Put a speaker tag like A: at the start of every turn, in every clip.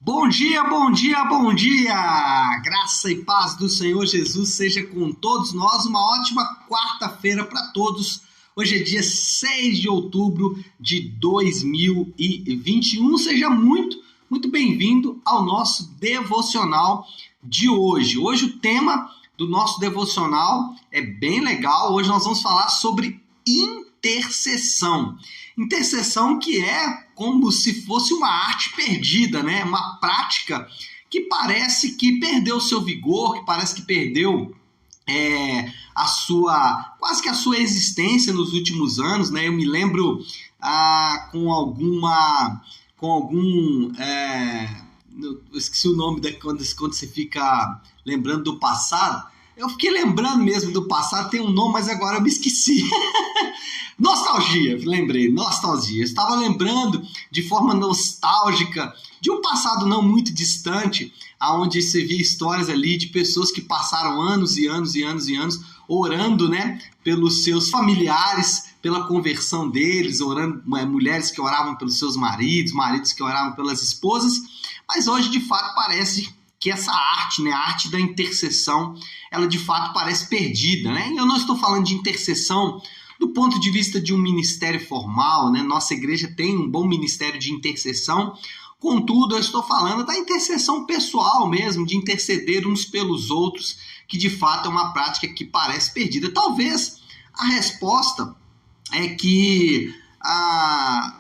A: Bom dia, bom dia, bom dia! Graça e paz do Senhor Jesus seja com todos nós. Uma ótima quarta-feira para todos. Hoje é dia 6 de outubro de 2021. Seja muito bem-vindo ao nosso devocional de hoje. Hoje o tema do nosso devocional é bem legal. Hoje nós vamos falar sobre intercessão. Intercessão que é como se fosse uma arte perdida, né? Uma prática que parece que perdeu seu vigor, que parece que perdeu quase que a sua existência nos últimos anos, né? Eu me lembro eu esqueci o nome quando você fica lembrando do passado. Eu fiquei lembrando mesmo do passado, tem um nome, mas agora eu me esqueci. Nostalgia, lembrei, nostalgia. Eu estava lembrando de forma nostálgica de um passado não muito distante, onde você via histórias ali de pessoas que passaram anos e anos orando, né, pelos seus familiares, pela conversão deles, orando, mulheres que oravam pelos seus maridos que oravam pelas esposas, mas hoje de fato parece que essa arte, né, a arte da intercessão, ela de fato parece perdida, né? E eu não estou falando de intercessão do ponto de vista de um ministério formal, né? Nossa igreja tem um bom ministério de intercessão, contudo, eu estou falando da intercessão pessoal mesmo, de interceder uns pelos outros, que de fato é uma prática que parece perdida. Talvez a resposta é que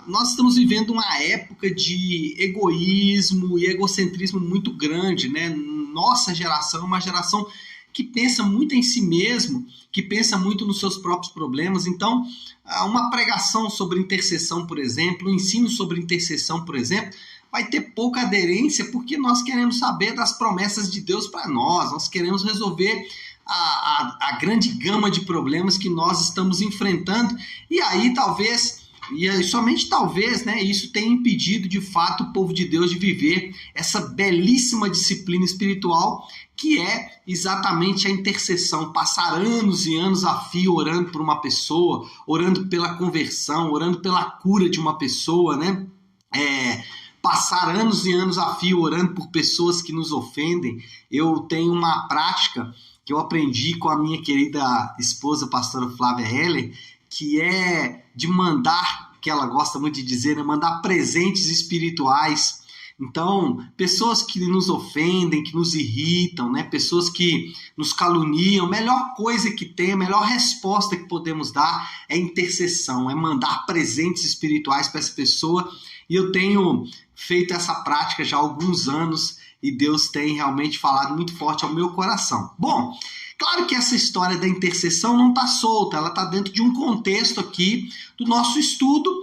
A: nós estamos vivendo uma época de egoísmo e egocentrismo muito grande, né? Nossa geração é uma geração que pensa muito em si mesmo, que pensa muito nos seus próprios problemas. Então, uma pregação sobre intercessão, por exemplo, um ensino sobre intercessão, por exemplo, vai ter pouca aderência porque nós queremos saber das promessas de Deus para nós queremos resolver a grande gama de problemas que nós estamos enfrentando, e aí somente talvez, né, isso tenha impedido de fato o povo de Deus de viver essa belíssima disciplina espiritual que é exatamente a intercessão, passar anos e anos a fio orando por uma pessoa, orando pela conversão, orando pela cura de uma pessoa, né? Passar anos e anos a fio orando por pessoas que nos ofendem. Eu tenho uma prática que eu aprendi com a minha querida esposa, a pastora Flávia Heller, que é de mandar, que ela gosta muito de dizer, né, mandar presentes espirituais. Então, pessoas que nos ofendem, que nos irritam, né, pessoas que nos caluniam, a melhor coisa que tem, a melhor resposta que podemos dar é intercessão, é mandar presentes espirituais para essa pessoa. E eu tenho feito essa prática já há alguns anos e Deus tem realmente falado muito forte ao meu coração. Bom, claro que essa história da intercessão não está solta, ela está dentro de um contexto aqui do nosso estudo,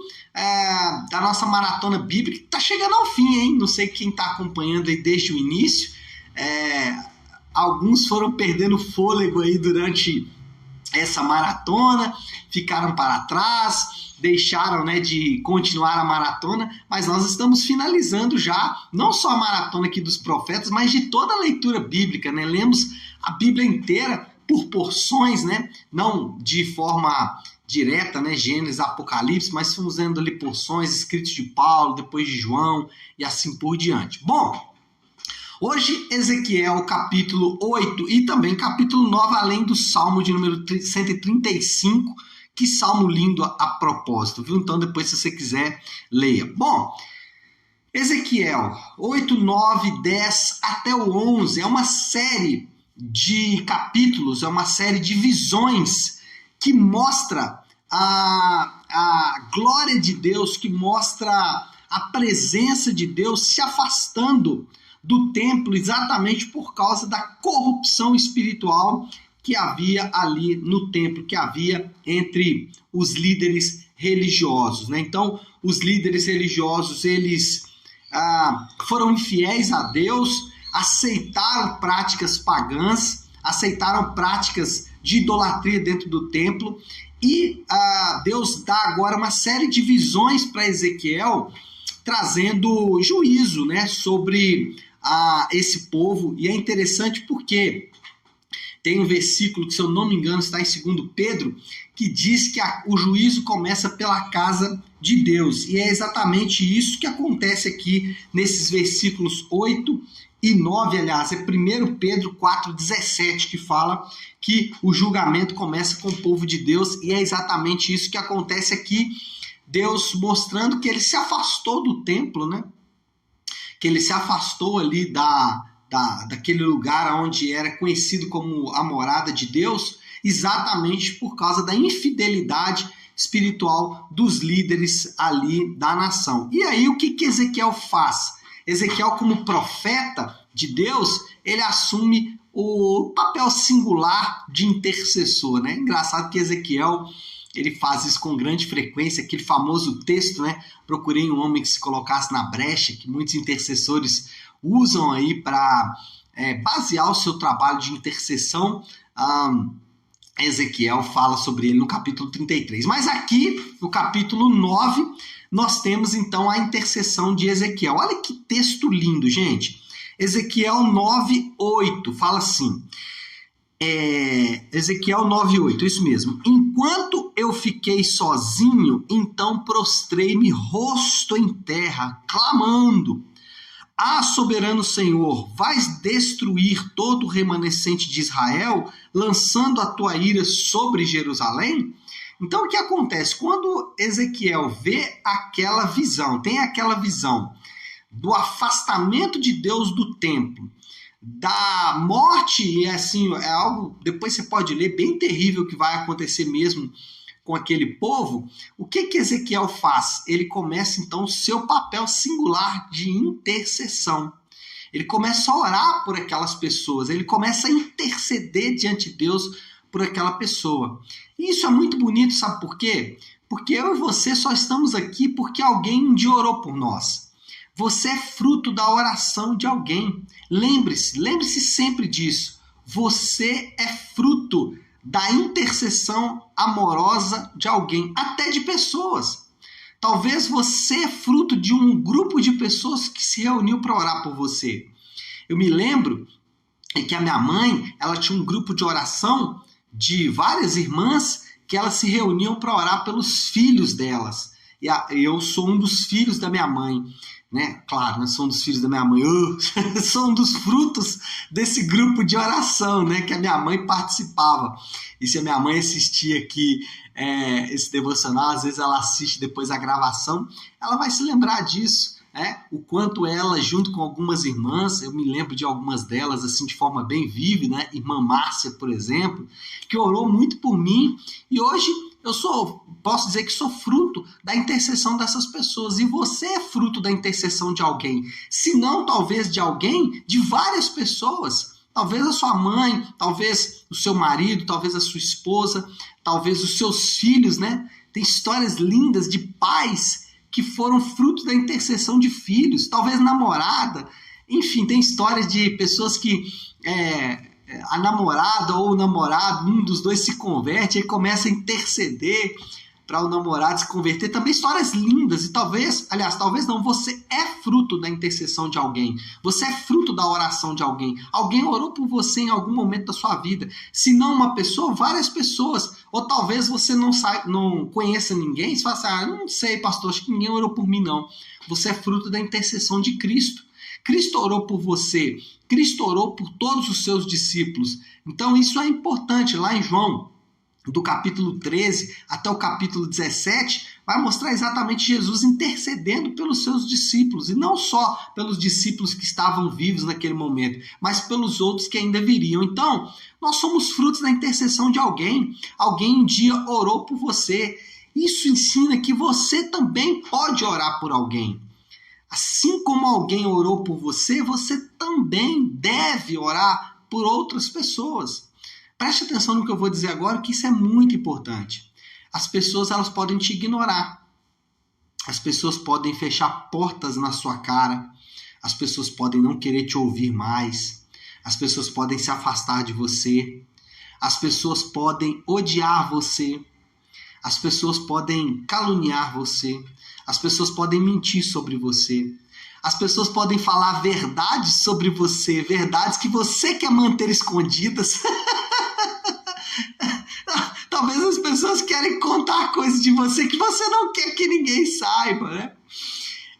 A: da nossa maratona bíblica, que está chegando ao fim, hein? Não sei quem está acompanhando aí desde o início. Alguns foram perdendo fôlego aí durante essa maratona, ficaram para trás, deixaram, né, de continuar a maratona, mas nós estamos finalizando já, não só a maratona aqui dos profetas, mas de toda a leitura bíblica, né? Lemos a Bíblia inteira por porções, né? Não de forma direta, né? Gênesis, Apocalipse, mas fomos lendo ali porções, escritos de Paulo, depois de João e assim por diante. Bom, hoje Ezequiel capítulo 8 e também capítulo 9, além do Salmo de número 135, que salmo lindo a propósito, viu? Então depois, se você quiser, leia. Bom, Ezequiel 8, 9, 10 até o 11 é uma série de capítulos, é uma série de visões que mostra a glória de Deus, que mostra a presença de Deus se afastando do templo exatamente por causa da corrupção espiritual que havia ali no templo, que havia entre os líderes religiosos, né? Então, os líderes religiosos, eles foram infiéis a Deus, aceitaram práticas pagãs, aceitaram práticas de idolatria dentro do templo, e Deus dá agora uma série de visões para Ezequiel, trazendo juízo, né, sobre esse povo. E é interessante porque tem um versículo que, se eu não me engano, está em 2 Pedro, que diz que o juízo começa pela casa de Deus. E é exatamente isso que acontece aqui nesses versículos 8 e 9, aliás, é 1 Pedro 4,17 que fala que o julgamento começa com o povo de Deus, e é exatamente isso que acontece aqui, Deus mostrando que ele se afastou do templo, né? Que ele se afastou ali daquele lugar onde era conhecido como a morada de Deus, exatamente por causa da infidelidade espiritual dos líderes ali da nação. E aí o que Ezequiel faz? Ezequiel, como profeta de Deus, ele assume o papel singular de intercessor, né? Engraçado que Ezequiel, ele faz isso com grande frequência, aquele famoso texto, né? Procurei um homem que se colocasse na brecha, que muitos intercessores usam aí para basear o seu trabalho de intercessão. Ezequiel fala sobre ele no capítulo 33. Mas aqui, no capítulo 9, nós temos então a intercessão de Ezequiel. Olha que texto lindo, gente. Ezequiel 9:8 fala assim. Ezequiel 9:8, isso mesmo. Enquanto eu fiquei sozinho, então prostrei-me rosto em terra, clamando: Ah, soberano Senhor, vais destruir todo o remanescente de Israel, lançando a tua ira sobre Jerusalém? Então, o que acontece? Quando Ezequiel vê aquela visão, tem aquela visão do afastamento de Deus do templo, da morte, e assim, é algo, depois você pode ler, bem terrível que vai acontecer mesmo com aquele povo, o que Ezequiel faz? Ele começa então o seu papel singular de intercessão. Ele começa a orar por aquelas pessoas, ele começa a interceder diante de Deus por aquela pessoa. E isso é muito bonito, sabe por quê? Porque eu e você só estamos aqui porque alguém um dia orou por nós. Você é fruto da oração de alguém. Lembre-se sempre disso. Você é fruto da intercessão amorosa de alguém, até de pessoas. Talvez você é fruto de um grupo de pessoas que se reuniu para orar por você. Eu me lembro que a minha mãe, ela tinha um grupo de oração de várias irmãs que elas se reuniam para orar pelos filhos delas. E eu sou um dos filhos da minha mãe, né? Claro, não sou um dos filhos da minha mãe, eu sou um dos frutos desse grupo de oração, né? Que a minha mãe participava. E se a minha mãe assistir aqui esse devocional, às vezes ela assiste depois a gravação, ela vai se lembrar disso, né? O quanto ela, junto com algumas irmãs, eu me lembro de algumas delas assim de forma bem vívida, né? Irmã Márcia, por exemplo, que orou muito por mim, e hoje posso dizer que sou fruto da intercessão dessas pessoas. E você é fruto da intercessão de alguém. Se não, talvez de alguém, de várias pessoas. Talvez a sua mãe, talvez o seu marido, talvez a sua esposa, talvez os seus filhos, né? Tem histórias lindas de pais que foram fruto da intercessão de filhos. Talvez namorada. Enfim, tem histórias de pessoas que a namorada ou o namorado, um dos dois se converte e começa a interceder para o namorado se converter. Também histórias lindas. E talvez não, você é fruto da intercessão de alguém. Você é fruto da oração de alguém. Alguém orou por você em algum momento da sua vida. Se não uma pessoa, várias pessoas. Ou talvez você não conheça ninguém. Você fala assim, não sei, pastor, acho que ninguém orou por mim, não. Você é fruto da intercessão de Cristo. Cristo orou por você. Cristo orou por todos os seus discípulos. Então isso é importante. Lá em João, do capítulo 13 até o capítulo 17, vai mostrar exatamente Jesus intercedendo pelos seus discípulos, e não só pelos discípulos que estavam vivos naquele momento, mas pelos outros que ainda viriam. Então, nós somos frutos da intercessão de alguém. Alguém um dia orou por você. Isso ensina que você também pode orar por alguém. Assim como alguém orou por você, você também deve orar por outras pessoas. Preste atenção no que eu vou dizer agora, que isso é muito importante. As pessoas, elas podem te ignorar. As pessoas podem fechar portas na sua cara. As pessoas podem não querer te ouvir mais. As pessoas podem se afastar de você. As pessoas podem odiar você. As pessoas podem caluniar você. As pessoas podem mentir sobre você. As pessoas podem falar verdades sobre você, verdades que você quer manter escondidas. querem contar coisas de você que você não quer que ninguém saiba, né?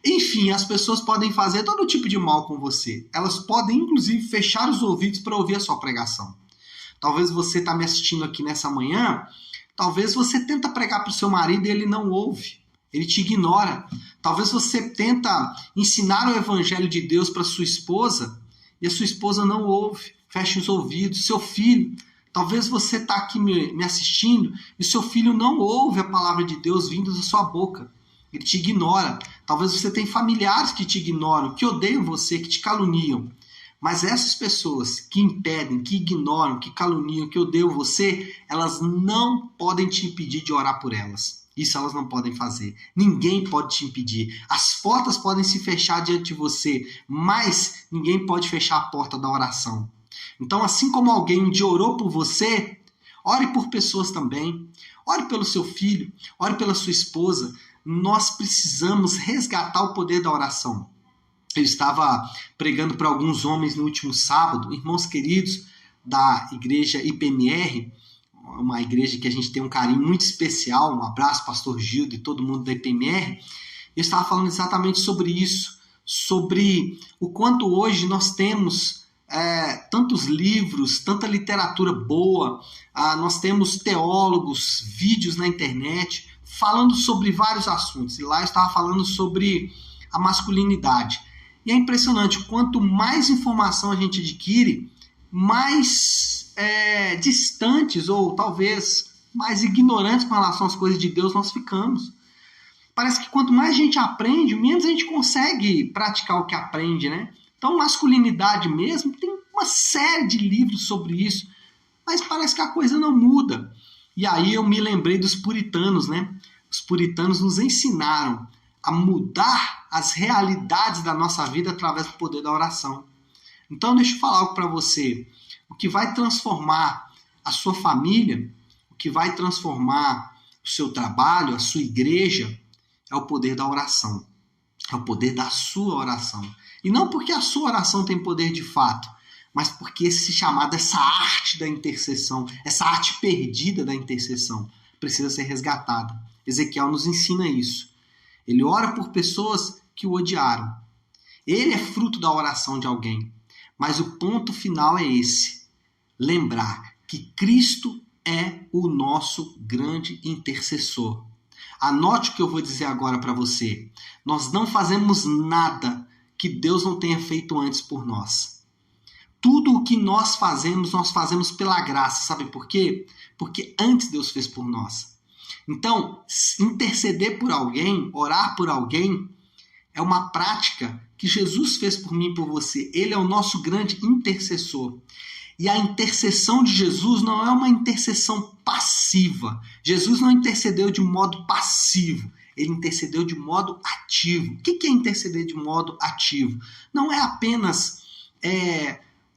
A: Enfim, as pessoas podem fazer todo tipo de mal com você. Elas podem, inclusive, fechar os ouvidos para ouvir a sua pregação. Talvez você está me assistindo aqui nessa manhã, talvez você tenta pregar para o seu marido e ele não ouve. Ele te ignora. Talvez você tenta ensinar o evangelho de Deus para sua esposa e a sua esposa não ouve. Fecha os ouvidos. Seu filho, talvez você está aqui me assistindo e seu filho não ouve a palavra de Deus vindo da sua boca. Ele te ignora. Talvez você tenha familiares que te ignoram, que odeiam você, que te caluniam. Mas essas pessoas que impedem, que ignoram, que caluniam, que odeiam você, elas não podem te impedir de orar por elas. Isso elas não podem fazer. Ninguém pode te impedir. As portas podem se fechar diante de você, mas ninguém pode fechar a porta da oração. Então, assim como alguém um dia orou por você, ore por pessoas também. Ore pelo seu filho, ore pela sua esposa. Nós precisamos resgatar o poder da oração. Eu estava pregando para alguns homens no último sábado, irmãos queridos da igreja IPMR, uma igreja que a gente tem um carinho muito especial. Um abraço, pastor Gildo e todo mundo da IPMR. Eu estava falando exatamente sobre isso, sobre o quanto hoje nós temos tantos livros, tanta literatura boa, nós temos teólogos, vídeos na internet, falando sobre vários assuntos. E lá eu estava falando sobre a masculinidade. E é impressionante, quanto mais informação a gente adquire, mais distantes ou talvez mais ignorantes com relação às coisas de Deus nós ficamos. Parece que quanto mais a gente aprende, menos a gente consegue praticar o que aprende, né? Então, masculinidade mesmo, tem uma série de livros sobre isso, mas parece que a coisa não muda. E aí eu me lembrei dos puritanos, né? Os puritanos nos ensinaram a mudar as realidades da nossa vida através do poder da oração. Então, deixa eu falar algo para você. O que vai transformar a sua família, o que vai transformar o seu trabalho, a sua igreja, é o poder da oração. É o poder da sua oração. E não porque a sua oração tem poder de fato, mas porque essa arte da intercessão, essa arte perdida da intercessão, precisa ser resgatada. Ezequiel nos ensina isso. Ele ora por pessoas que o odiaram. Ele é fruto da oração de alguém. Mas o ponto final é esse. Lembrar que Cristo é o nosso grande intercessor. Anote o que eu vou dizer agora para você. Nós não fazemos nada que Deus não tenha feito antes por nós. Tudo o que nós fazemos pela graça. Sabe por quê? Porque antes Deus fez por nós. Então, interceder por alguém, orar por alguém, é uma prática que Jesus fez por mim e por você. Ele é o nosso grande intercessor. E a intercessão de Jesus não é uma intercessão passiva. Jesus não intercedeu de modo passivo. Ele intercedeu de modo ativo. O que é interceder de modo ativo? Não é apenas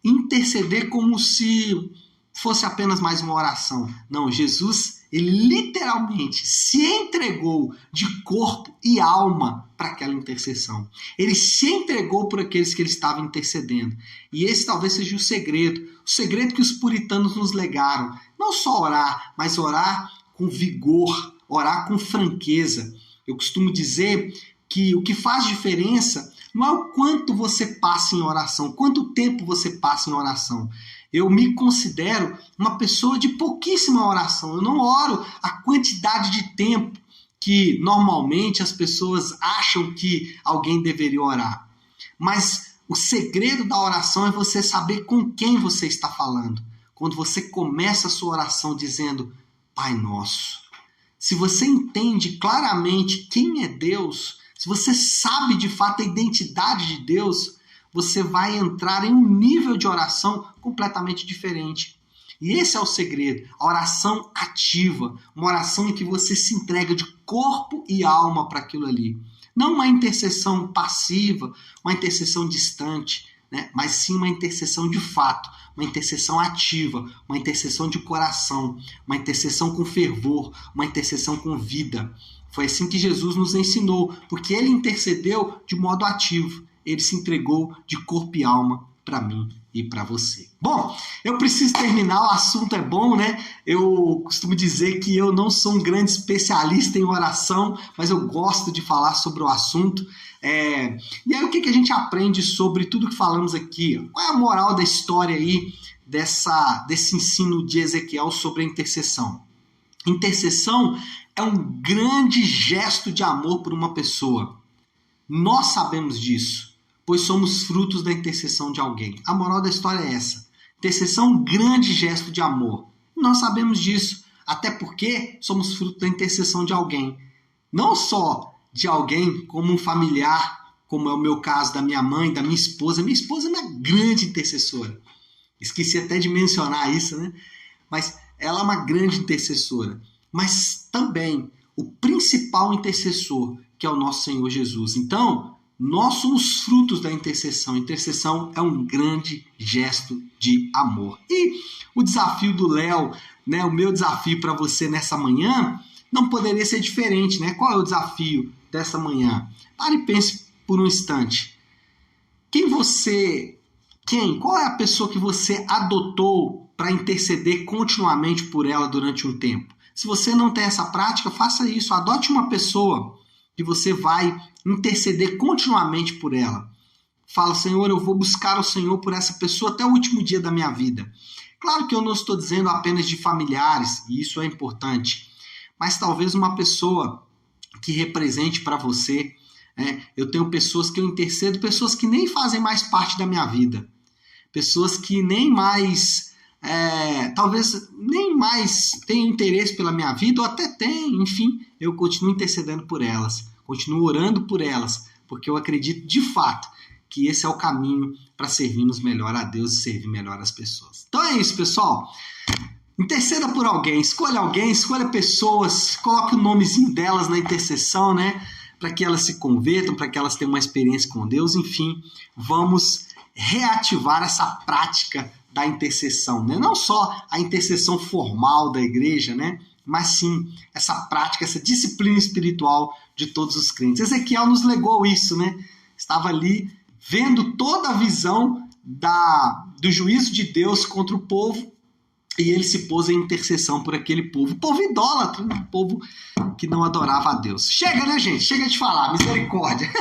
A: interceder como se fosse apenas mais uma oração. Não, Jesus, ele literalmente se entregou de corpo e alma para aquela intercessão. Ele se entregou por aqueles que ele estava intercedendo. E esse talvez seja o segredo que os puritanos nos legaram. Não só orar, mas orar com vigor, orar com franqueza. Eu costumo dizer que o que faz diferença não é o quanto você passa em oração, quanto tempo você passa em oração. Eu me considero uma pessoa de pouquíssima oração. Eu não oro a quantidade de tempo que normalmente as pessoas acham que alguém deveria orar. Mas o segredo da oração é você saber com quem você está falando. Quando você começa a sua oração dizendo, Pai Nosso. Se você entende claramente quem é Deus, se você sabe de fato a identidade de Deus, você vai entrar em um nível de oração completamente diferente. E esse é o segredo, a oração ativa, uma oração em que você se entrega de corpo e alma para aquilo ali. Não uma intercessão passiva, uma intercessão distante, né? Mas sim uma intercessão de fato, uma intercessão ativa, uma intercessão de coração, uma intercessão com fervor, uma intercessão com vida. Foi assim que Jesus nos ensinou, porque ele intercedeu de modo ativo. Ele se entregou de corpo e alma para mim e para você. Bom, eu preciso terminar, o assunto é bom, né? Eu costumo dizer que eu não sou um grande especialista em oração, mas eu gosto de falar sobre o assunto. E aí o que a gente aprende sobre tudo que falamos aqui? Qual é a moral da história aí desse ensino de Ezequiel sobre a intercessão? Intercessão é um grande gesto de amor por uma pessoa. Nós sabemos disso, pois somos frutos da intercessão de alguém. A moral da história é essa. Intercessão é um grande gesto de amor. Nós sabemos disso, até porque somos fruto da intercessão de alguém. Não só de alguém como um familiar, como é o meu caso da minha mãe, da minha esposa. Minha esposa é uma grande intercessora. Esqueci até de mencionar isso, né? Mas ela é uma grande intercessora. Mas também o principal intercessor, que é o nosso Senhor Jesus. Então, nós somos frutos da intercessão. Intercessão é um grande gesto de amor. E o desafio do Léo, né, o meu desafio para você nessa manhã, não poderia ser diferente, né? Qual é o desafio dessa manhã? Pare e pense por um instante. Qual é a pessoa que você adotou para interceder continuamente por ela durante um tempo? Se você não tem essa prática, faça isso. Adote uma pessoa que você vai interceder continuamente por ela. Fala, Senhor, eu vou buscar o Senhor por essa pessoa até o último dia da minha vida. Claro que eu não estou dizendo apenas de familiares, e isso é importante, mas talvez uma pessoa que represente para você. Eu tenho pessoas que eu intercedo, pessoas que nem fazem mais parte da minha vida. Pessoas que nem mais, talvez nem mais tenham interesse pela minha vida, ou até têm, enfim, eu continuo intercedendo por elas, continuo orando por elas, porque eu acredito de fato que esse é o caminho para servirmos melhor a Deus e servir melhor as pessoas. Então é isso, pessoal. Interceda por alguém, escolha pessoas, coloque o nomezinho delas na intercessão, né? Para que elas se convertam, para que elas tenham uma experiência com Deus, enfim, vamos reativar essa prática da intercessão, né? Não só a intercessão formal da igreja, né? Mas sim essa prática, essa disciplina espiritual de todos os crentes. Ezequiel nos legou isso, né? Estava ali vendo toda a visão do juízo de Deus contra o povo e ele se pôs em intercessão por aquele povo. O povo idólatra, um povo que não adorava a Deus. Chega, né, gente? Chega de falar, misericórdia.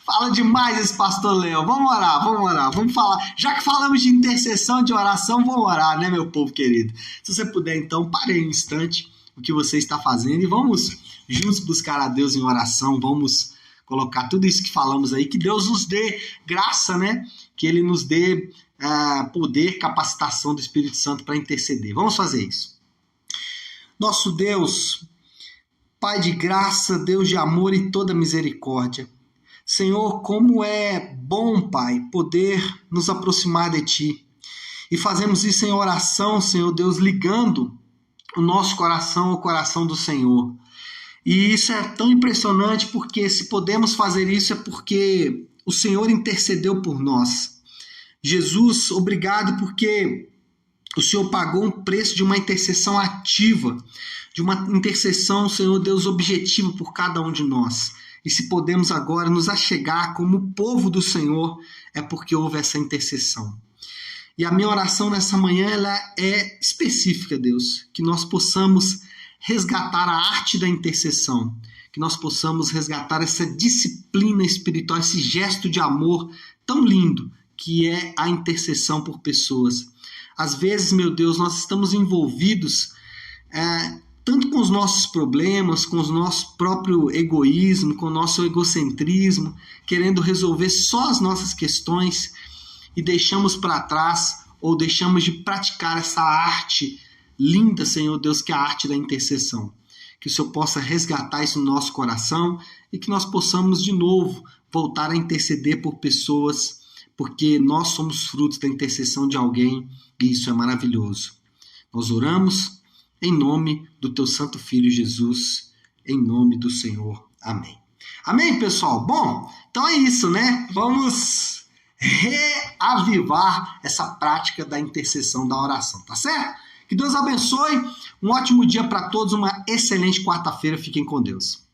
A: Fala demais esse pastor Léo. Vamos orar. Vamos falar. Já que falamos de intercessão, de oração, vamos orar, né, meu povo querido? Se você puder, então, pare aí um instante o que você está fazendo e vamos juntos buscar a Deus em oração. Vamos colocar tudo isso que falamos aí, que Deus nos dê graça, né? Que Ele nos dê poder, capacitação do Espírito Santo para interceder. Vamos fazer isso. Nosso Deus, Pai de graça, Deus de amor e toda misericórdia. Senhor, como é bom, Pai, poder nos aproximar de Ti. E fazemos isso em oração, Senhor Deus, ligando o nosso coração ao coração do Senhor. E isso é tão impressionante porque se podemos fazer isso é porque o Senhor intercedeu por nós. Jesus, obrigado porque o Senhor pagou um preço de uma intercessão ativa, de uma intercessão, Senhor Deus, objetiva por cada um de nós. E se podemos agora nos achegar como povo do Senhor, é porque houve essa intercessão. E a minha oração nessa manhã ela é específica, Deus, que nós possamos resgatar a arte da intercessão, que nós possamos resgatar essa disciplina espiritual, esse gesto de amor tão lindo que é a intercessão por pessoas. Às vezes, meu Deus, nós estamos envolvidos tanto com os nossos problemas, com o nosso próprio egoísmo, com o nosso egocentrismo, querendo resolver só as nossas questões e deixamos para trás ou deixamos de praticar essa arte linda, Senhor Deus, que é a arte da intercessão. Que o Senhor possa resgatar isso no nosso coração e que nós possamos de novo voltar a interceder por pessoas, porque nós somos frutos da intercessão de alguém e isso é maravilhoso. Nós oramos em nome do Teu Santo Filho Jesus, em nome do Senhor. Amém. Amém, pessoal? Bom, então é isso, né? Vamos reavivar essa prática da intercessão, da oração, tá certo? Que Deus abençoe, um ótimo dia para todos, uma excelente quarta-feira, fiquem com Deus.